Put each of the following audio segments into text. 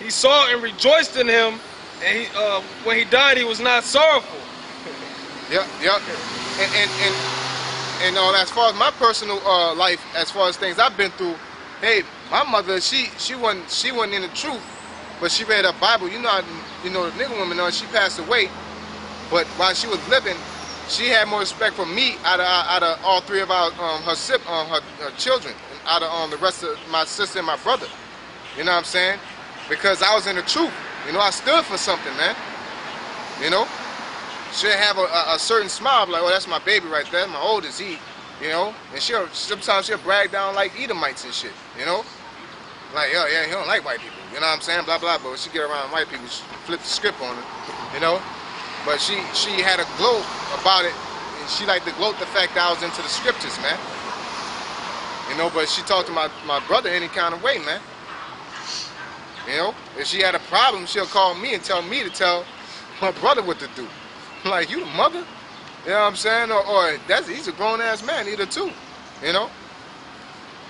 he saw and rejoiced in him, and he, when he died, he was not sorrowful. Yep. And as far as my personal life, as far as things I've been through, hey, my mother, she wasn't in the truth, but she read her Bible. You know, the nigga woman, she passed away, but while she was living, she had more respect for me out of all three of our her children, and out of the rest of my sister and my brother. You know what I'm saying? Because I was in the truth. You know, I stood for something, man. You know, she'll have a certain smile, like, oh, that's my baby right there, my oldest, you know, and sometimes she'll brag down like Edomites and shit, you know, like, oh yeah, he don't like white people, you know what I'm saying, blah blah. But when she get around white people, she flip the script on her, you know. But she had a glow about it, and she liked to gloat the fact that I was into the scriptures, man. You know, but she talked to my brother any kind of way, man. You know, if she had a problem, she'll call me and tell me to tell my brother what to do. Like, you the mother? You know what I'm saying? Or he's a grown-ass man, either too. You know?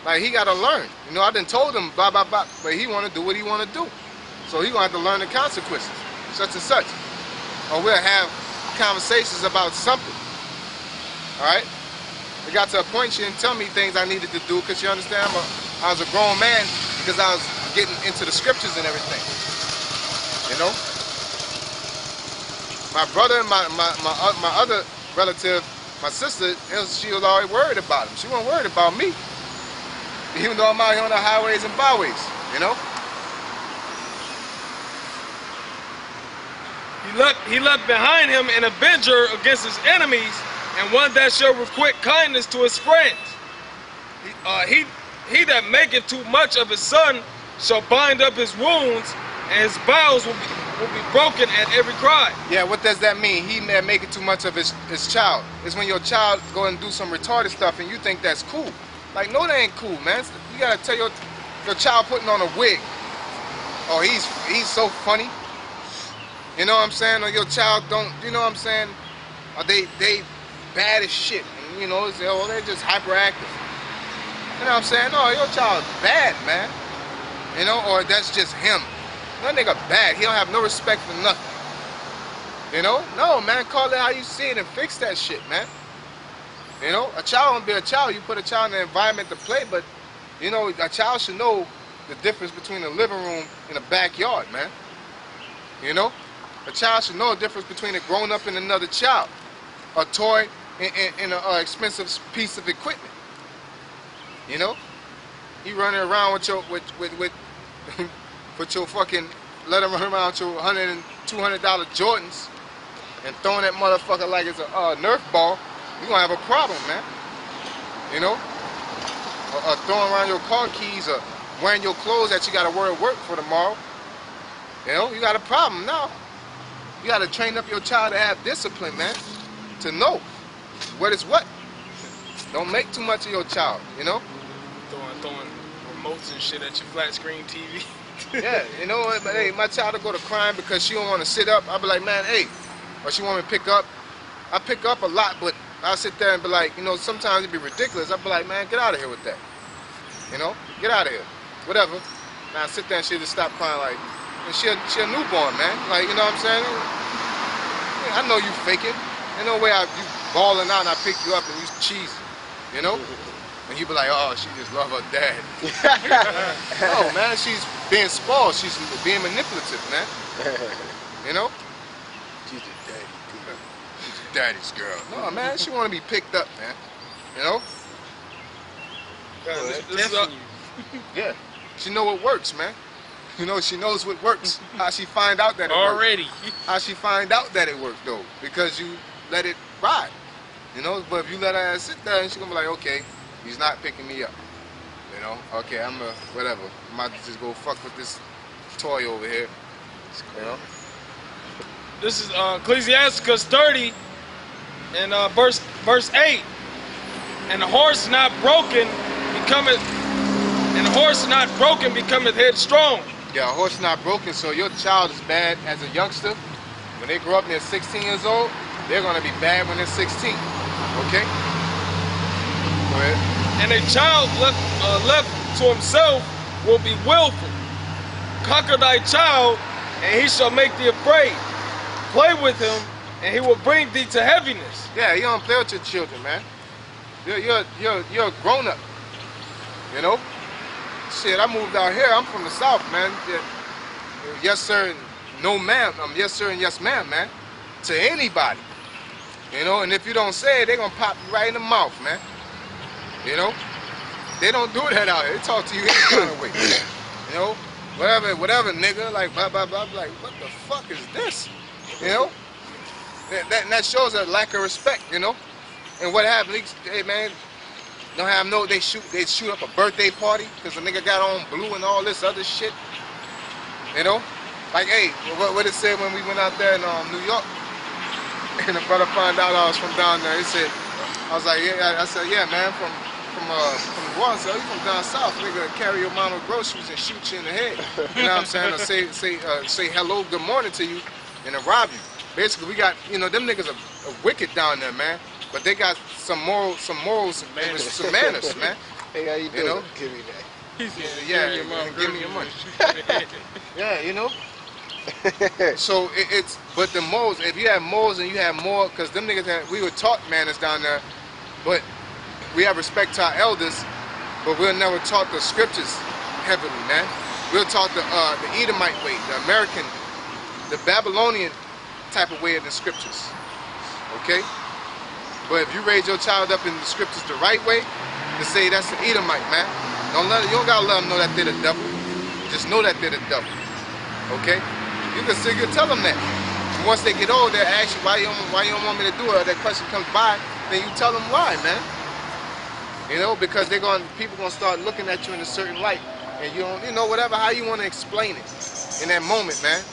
Like, he got to learn. You know, I done told him blah, blah, blah, but he want to do what he want to do. So he going to have to learn the consequences, such and such. Or we'll have conversations about something. All right? It got to a point she didn't tell me things I needed to do, because you understand, I was a grown man because I was getting into the scriptures and everything. You know? My brother and my other relative, my sister, she was always worried about him. She wasn't worried about me. Even though I'm out here on the highways and byways, you know? He left behind him an avenger against his enemies, and one that shall requite kindness to his friends. He that maketh too much of his son shall bind up his wounds, and his bowels will be broken at every cry. Yeah, what does that mean? He that making too much of his child. It's when your child go and do some retarded stuff and you think that's cool. Like, no, that ain't cool, man. You gotta tell your child putting on a wig, oh, he's so funny. You know what I'm saying? Or your child don't, you know what I'm saying? Or they bad as shit. And, you know, they're just hyperactive. You know what I'm saying? No, your child's bad, man. You know, or that's just him. That nigga bad. He don't have no respect for nothing. You know? No, man. Call it how you see it and fix that shit, man. You know? A child won't be a child. You put a child in an environment to play, but, you know, a child should know the difference between a living room and a backyard, man. You know? A child should know the difference between a grown-up and another child. A toy and an expensive piece of equipment. You know? You running around with your with your fucking, let him run around with your $100 and $200 Jordans and throwing that motherfucker like it's a Nerf ball, you're gonna have a problem, man. You know? Or throwing around your car keys, or wearing your clothes that you gotta wear at work for tomorrow. You know, you got a problem now. You gotta train up your child to have discipline, man. To know what is what. Don't make too much of your child, you know? Throwing remotes and shit at your flat screen TV. Yeah, you know what? But hey, my child will go to crying because she don't want to sit up. I'll be like, man, hey. Or she want me to pick up. I pick up a lot, but I'll sit there and be like, you know, sometimes it'd be ridiculous. I'll be like, man, get out of here with that. You know? Get out of here. Whatever. Now I sit there and she'll just stop crying like, and she a newborn, man. Like, you know what I'm saying? I know you faking. Ain't no way you balling out and I pick you up and you cheesy. You know? And you be like, oh, she just love her dad. No, man, she's being spoiled. She's being manipulative, man. You know? She's a daddy girl. She's a daddy's girl. No, man, she want to be picked up, man. You know? Yeah. She know what works, man. You know, she knows what works. How she find out that it already works. How she find out that it worked, though. Because you let it ride. You know? But if you let her sit there, and she gonna be like, okay, he's not picking me up. You know? Okay, I'm whatever. I might just go fuck with this toy over here. You know? This is Ecclesiasticus 30 and verse 8. And the horse not broken becometh headstrong. Yeah, a horse not broken, so your child is bad as a youngster. When they grow up and they're 16 years old, they're gonna be bad when they're 16. Okay? Go ahead. And a child left to himself will be willful. conquer thy child, and he shall make thee afraid. Play with him, and he will bring thee to heaviness. Yeah, you don't play with your children, man. You're a grown up. You know? Shit, I moved out here. I'm from the South, man. Yeah. Yes, sir, and no, ma'am. Yes, sir, and yes, ma'am, man. To anybody. You know, and if you don't say it, they're going to pop you right in the mouth, man. You know? They don't do that out here. They talk to you any kind of way. You know? Whatever, nigga. Like, blah, blah, blah. Like, what the fuck is this? You know? That shows a lack of respect, you know? And what happened? Hey, man, don't have no, they shoot up a birthday party because the nigga got on blue and all this other shit. You know? Like, hey, what it said when we went out there in New York? And the brother found out I was from down there. He said, I was like, yeah, I said, yeah, man, from New Orleans. So you from down south, nigga, carry your mama groceries and shoot you in the head. You know what I'm saying? Or say hello, good morning to you, and then rob you. Basically, we got, you know, them niggas are wicked down there, man. But they got some morals, some manners, man. Hey, how you doing? You know? Give me that. Yeah, give me your money. Yeah, you know. So but the morals. If you have morals and you have more, because them niggas we were taught manners down there, but we have respect to our elders, but we're never taught the scriptures heavily, man. We're taught the Edomite way, the American, the Babylonian type of way of the scriptures. Okay. But if you raise your child up in the scriptures the right way, to say that's the Edomite, man. You don't gotta let them know that they're the devil. Just know that they're the devil. Okay? You can still tell them that. And once they get old, they'll ask you why you don't want me to do it. Or that question comes by, then you tell them why, man. You know, because people gonna start looking at you in a certain light, and you know, whatever how you want to explain it in that moment, man.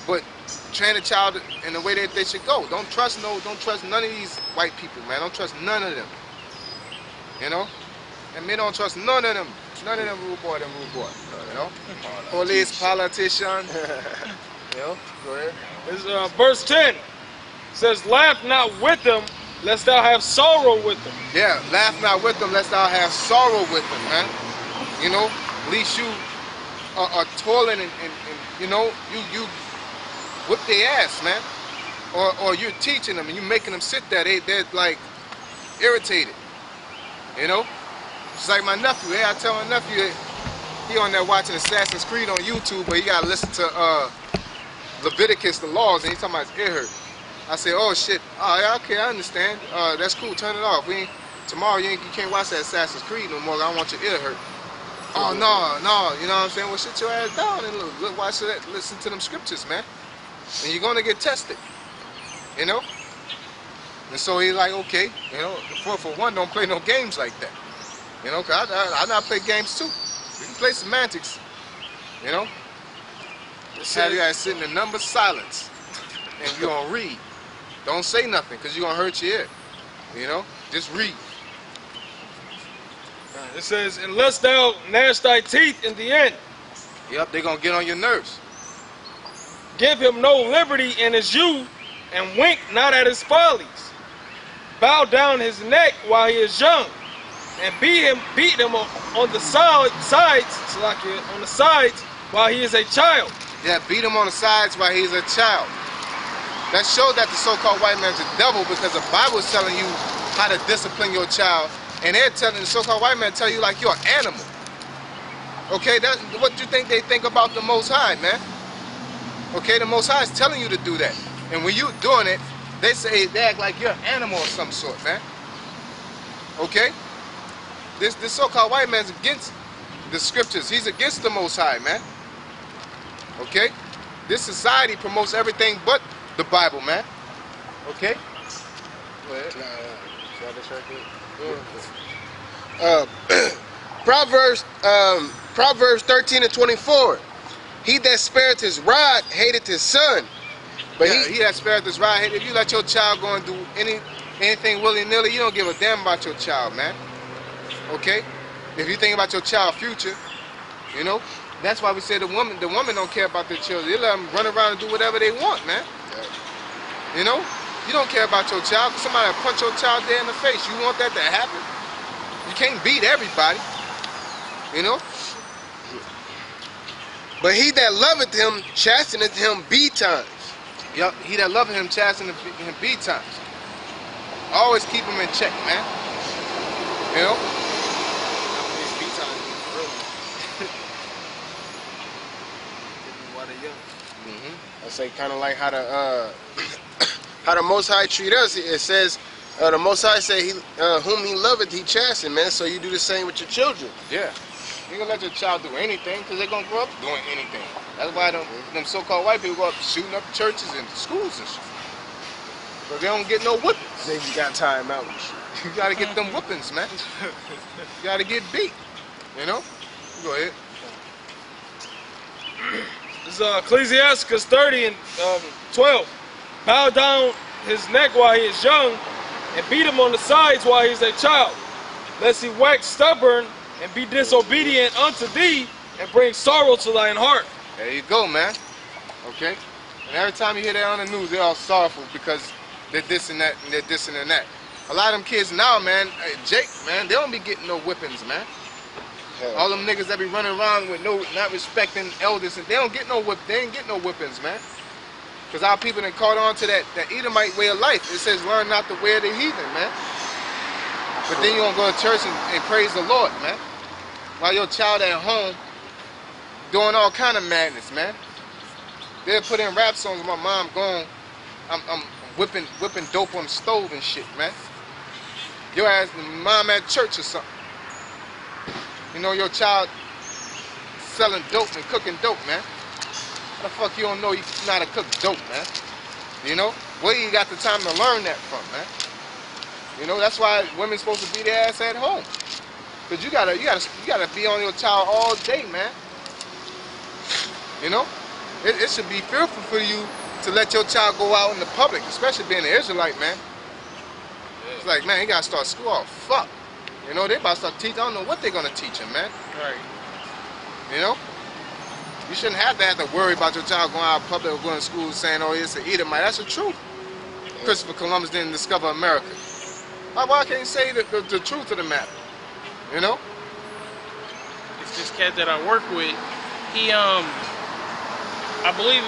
But train a child in the way that they should go. Don't trust none of these white people, man. Don't trust none of them. You know? And men don't trust none of them. None of them rude boy. You know? Police, politician. You know? Go ahead. It's, verse 10 says, laugh not with them, lest thou have sorrow with them. Yeah, laugh not with them, lest thou have sorrow with them, man. You know? At least you are toiling and you know, you whip their ass, man. Or you're teaching them and you're making them sit there. They're like irritated. You know? It's like my nephew. Hey, I tell my nephew, he on there watching Assassin's Creed on YouTube, but he gotta listen to Leviticus, the laws, and he's talking about his ear hurt. I say, oh shit. Oh, yeah, okay, I understand. That's cool. Turn it off. Tomorrow you can't watch that Assassin's Creed no more. I don't want your ear hurt. Oh no, you know what I'm saying? Well, sit your ass down and watch that. Listen to them scriptures, man. And you're gonna get tested. You know? And so he's like, okay, you know, for one, don't play no games like that. You know, cause I not play games too. We can play semantics. You know? Just have you guys sit in the number silence, and you're gonna read. Don't say nothing, cause you're gonna hurt your ear. You know? Just read. It says, unless thou gnash thy teeth in the end. Yep, they're gonna get on your nerves. Give him no liberty in his youth, and wink not at his follies. Bow down his neck while he is young, and beat him on the sides while he is a child. Yeah, beat him on the sides while he's a child. That shows that the so-called white man's a devil, because the Bible is telling you how to discipline your child, and they're telling the so-called white man tell you like you're an animal. Okay, that's what you think they think about the Most High, man. Okay, the Most High is telling you to do that, and when you doing it, they act like you're an animal of some sort, man. Okay? This so-called white man's against the scriptures. He's against the Most High, man. Okay? This society promotes everything but the Bible, man. Okay? Go ahead. Proverbs 13:24. He that spareth his rod hateth his son. But yeah, he that spareth his rod hateth. If you let your child go and do anything willy-nilly, you don't give a damn about your child, man. Okay? If you think about your child's future, you know, that's why we say the woman don't care about their children. They let them run around and do whatever they want, man. Yeah. You know? You don't care about your child. Somebody will punch your child there in the face. You want that to happen? You can't beat everybody. You know? But he that loveth him chasteneth him betimes. Yup, he that loveth him chasteneth him betimes. Always keep him in check, man. You know? These beat times, really. While they're young. I say kind of like how the Most High treat us. It says the Most High say whom he loveth he chasten, man. So you do the same with your children. Yeah. You gonna let your child do anything because they're gonna grow up doing anything. That's why them so-called white people go up shooting up churches and schools and shit. Because they don't get no whippings. They just got time out and shit. You gotta get them whippings, man. You gotta get beat. You know? Go ahead. This is Ecclesiasticus 30 and 12. Bow down his neck while he is young, and beat him on the sides while he is a child, lest he wax stubborn and be disobedient unto thee, and bring sorrow to thine heart. There you go, man. Okay? And every time you hear that on the news, they're all sorrowful because they're this and that, and they're this and that. A lot of them kids now, man, Jake, man, they don't be getting no whippings, man. All them niggas that be running around with not respecting elders, and they don't get no they ain't get no whippings, man. Because our people done caught on to that Edomite way of life. It says learn not the way of the heathen, man. But then you gonna go to church and praise the Lord, man. While your child at home doing all kind of madness, man. They'll put in rap songs with my mom going, I'm whipping dope on the stove and shit, man. Your ass, mom at church or something. You know your child selling dope and cooking dope, man. How the fuck you don't know you know how to cook dope, man? You know? Where you got the time to learn that from, man? You know, that's why women's supposed to be their ass at home. Cause you gotta be on your child all day, man. You know? It should be fearful for you to let your child go out in the public, especially being an Israelite, man. It's like, man, he gotta start school off. Fuck. You know, they about to start teaching. I don't know what they're gonna teach him, man. Right. You know? You shouldn't have to worry about your child going out in public or going to school saying, oh, it's an Edomite. That's the truth. Christopher Columbus didn't discover America. Why can't you say the truth of the matter? You know? It's this cat that I work with. He, I believe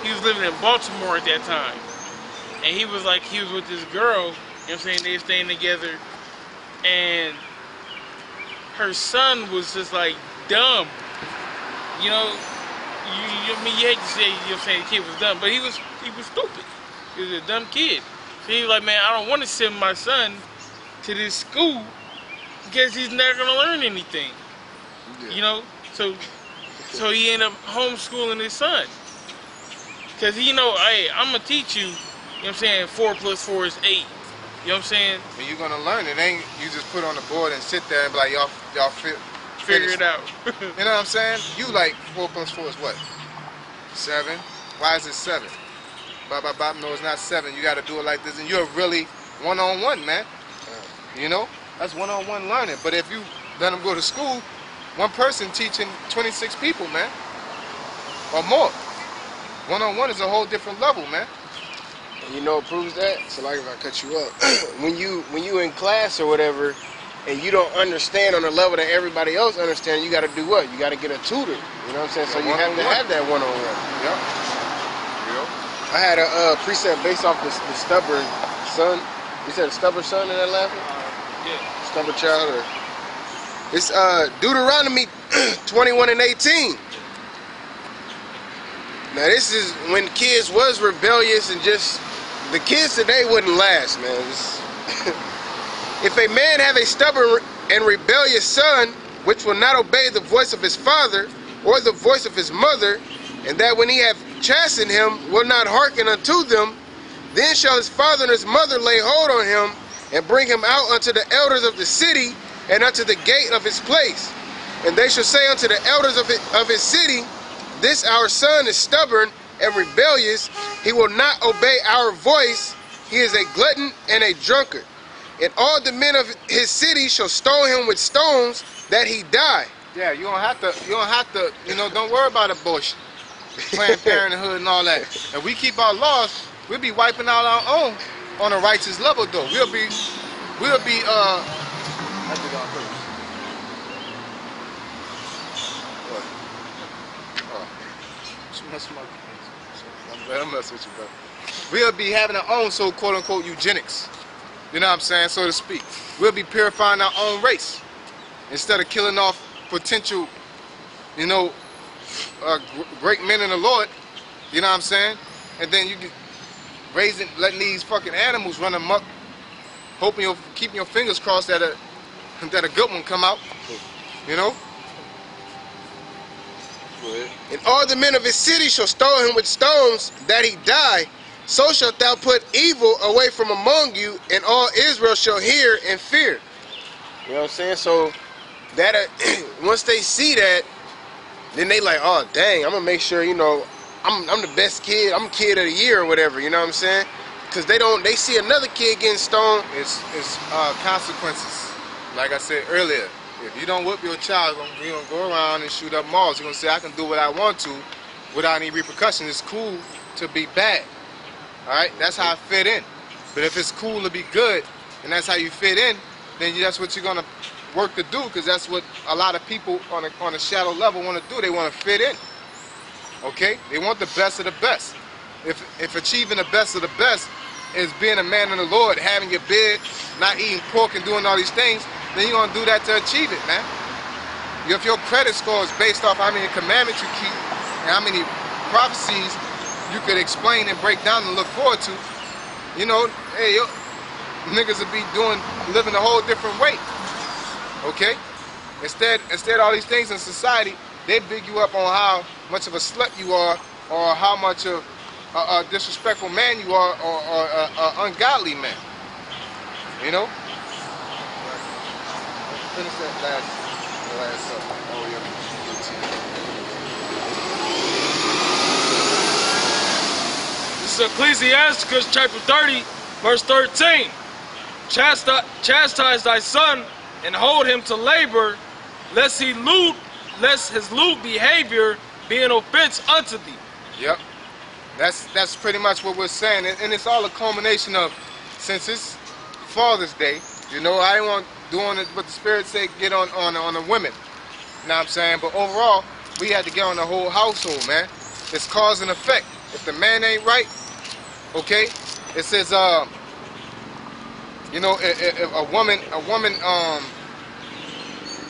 he was living in Baltimore at that time. And he was with this girl, you know what I'm saying, they were staying together. And her son was just like dumb. You know, I mean, you hate to say, you know what I'm saying, the kid was dumb, but he was stupid. He was a dumb kid. So he was like, man, I don't want to send my son to this school because he's never going to learn anything. Yeah. You know, so he ended up homeschooling his son. Because he know, hey, I'm going to teach you, you know what I'm saying, 4 plus 4 is 8. You know what I'm saying? And you're gonna learn it. Ain't you just put on the board and sit there and be like, y'all figure it out. You know what I'm saying? You like 4 plus 4 is what? 7. Why is it 7? Blah blah blah. No, it's not 7. You got to do it like this, and you're really one-on-one, man. You know, that's one-on-one learning. But if you let them go to school, one person teaching 26 people, man, or more. One-on-one is a whole different level, man. You know what proves that? So like if I cut you up, when you in class or whatever, and you don't understand on the level that everybody else understands, you got to do what? You got to get a tutor. You know what I'm saying? So you have to have that one-on-one. Yep. I had a precept based off the stubborn son. You said a stubborn son in that laughing? Yeah. Stubborn child. Or it's Deuteronomy 21 and 18. Now this is when kids was rebellious and just the kids today wouldn't last, man. If a man have a stubborn and rebellious son, which will not obey the voice of his father or the voice of his mother, and that when he have chastened him will not hearken unto them, then shall his father and his mother lay hold on him and bring him out unto the elders of the city and unto the gate of his place. And they shall say unto the elders of his city, this our son is stubborn and rebellious. He will not obey our voice. He is a glutton and a drunkard. And all the men of his city shall stone him with stones that he die. Yeah, you don't have to, you know, don't worry about abortion, Planned Parenthood and all that. If we keep our laws, we'll be wiping out our own on a righteous level though. We'll be mess with my kids. I'm messing with you, bro. We'll be having our own so quote-unquote eugenics. You know what I'm saying, so to speak. We'll be purifying our own race instead of killing off potential, you know, great men in the Lord. You know what I'm saying? And then you get letting these fucking animals run amok, hoping keeping your fingers crossed that a good one come out. You know. And all the men of his city shall stone him with stones, that he die. So shalt thou put evil away from among you, and all Israel shall hear and fear. You know what I'm saying? So that once they see that, then they like, oh dang, I'm gonna make sure, you know, I'm the best kid. I'm kid of the year or whatever. You know what I'm saying? Because they see another kid getting stoned. It's consequences. Like I said earlier, if you don't whip your child, you're gonna go around and shoot up malls. You're gonna say I can do what I want to without any repercussions. It's cool to be bad. Alright, that's how I fit in. But if it's cool to be good, and that's how you fit in, then that's what you're gonna work to do, because that's what a lot of people on a shallow level want to do. They want to fit in. Okay? They want the best of the best. If achieving the best of the best is being a man in the Lord, having your beard, not eating pork and doing all these things, then you're gonna do that to achieve it, man. If your credit score is based off how many commandments you keep and how many prophecies you could explain and break down and look forward to, you know, hey, niggas would be living a whole different way. Okay? Instead all these things in society, they big you up on how much of a slut you are, or how much of a disrespectful man you are, or an ungodly man. You know? Finish that last up. Oh, yeah. This is Ecclesiasticus chapter 30, verse 13. Chastise thy son and hold him to labor, lest his lewd behavior be an offense unto thee. Yep. That's pretty much what we're saying, and it's all a culmination of, since it's Father's Day, you know, I didn't want doing what the Spirit said, get on the women. You know what I'm saying? But overall, we had to get on the whole household, man. It's cause and effect. If the man ain't right, okay, it says, you know, if a woman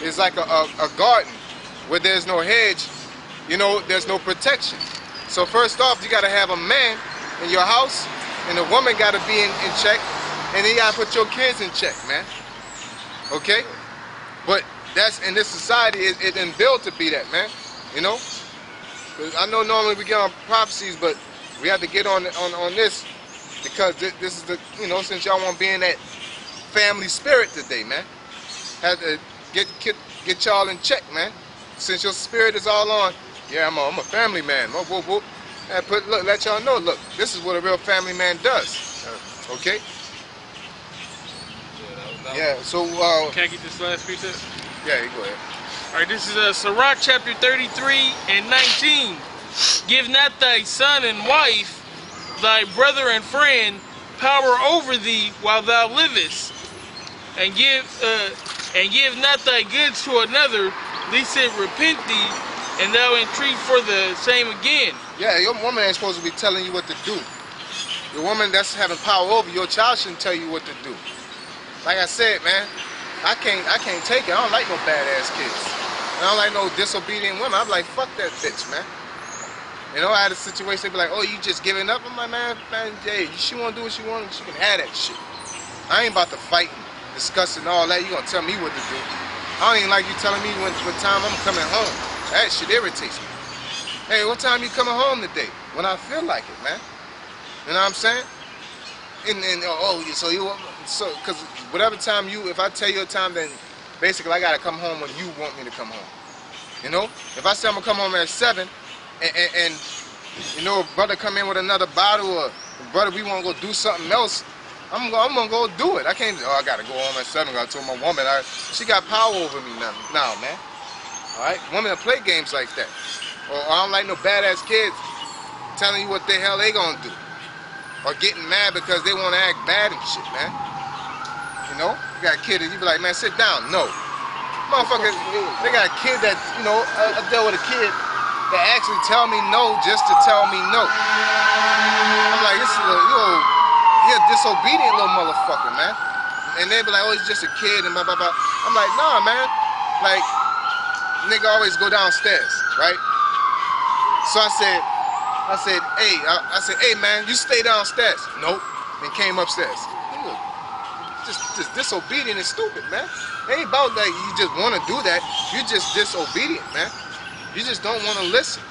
is like a garden where there's no hedge, you know, there's no protection. So first off, you got to have a man in your house, and the woman got to be in check, and then you got to put your kids in check, man. Okay? But that's, in this society, it didn't build to be that, man. You know? I know normally we get on prophecies, but we have to get on this, because this is the, you know, since y'all want to be in that family spirit today, man. Have to get y'all in check, man. Since your spirit is all on, yeah, I'm a family man. Whoop, whoop, whoop. And look, let y'all know, look, this is what a real family man does. Okay? Yeah, so can I get this last precept? Yeah, you go ahead. Alright, this is Sirach chapter 33 and 19. Give not thy son and wife, thy brother and friend, power over thee while thou livest, and give not thy goods to another, lest it repent thee, and thou entreat for the same again. Yeah, your woman ain't supposed to be telling you what to do. The woman that's having power over your child shouldn't tell you what to do. Like I said, man, I can't take it. I don't like no badass kids. I don't like no disobedient women. I'm like, fuck that bitch, man. You know, I had a situation, they be like, oh, you just giving up? I'm like, man, hey, she want to do what she wants, she can have that shit. I ain't about to fight and discuss and all that. You gonna tell me what to do. I don't even like you telling me what time I'm coming home. That shit irritates me. Hey, what time you coming home today? When I feel like it, man. You know what I'm saying? So because whatever time if I tell you a time, then basically I gotta come home when you want me to come home. You know? If I say I'm gonna come home at 7, and you know, brother come in with another bottle, or brother, we wanna go do something else, I'm gonna go do it. I can't. Oh, I gotta go home at 7. I told my woman, she got power over me now, man. All right, women that play games like that, or I don't like no badass kids telling you what the hell they gonna do, or getting mad because they want to act bad and shit, man. You know, you got a kid and you be like, man, sit down. No, motherfucker, they got a kid that, you know, I dealt with a kid that actually tell me no just to tell me no. I'm like, this is you're a disobedient little motherfucker, man. And they be like, oh, he's just a kid and blah, blah, blah. I'm like, nah, man. Like, nigga always go downstairs, right? So I said, hey, man, you stay downstairs. Nope. And came upstairs. Nigga, just disobedient and stupid, man. It ain't about that you just want to do that. You just disobedient, man. You just don't want to listen.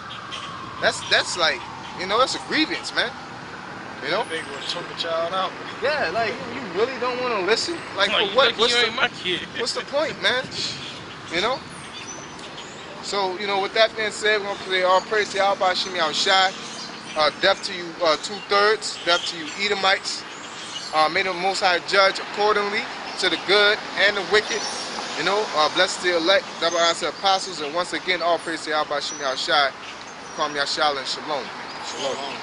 That's like, you know, that's a grievance, man. You know? Big would choke a child out. Yeah, like, you really don't want to listen? Like, Like, for what? you ain't my kid. What's the point, man? You know? So, you know, with that being said, we're going to play All Praise to Yahweh Shem Yahushai. Death to you, 2/3. Death to you, Edomites. May the Most High judge accordingly to the good and the wicked. You know, blessed to the elect, double answer apostles. And once again, all praise to Yahweh Shem Yahushai. Kwam Yashala and Shalom. Shalom.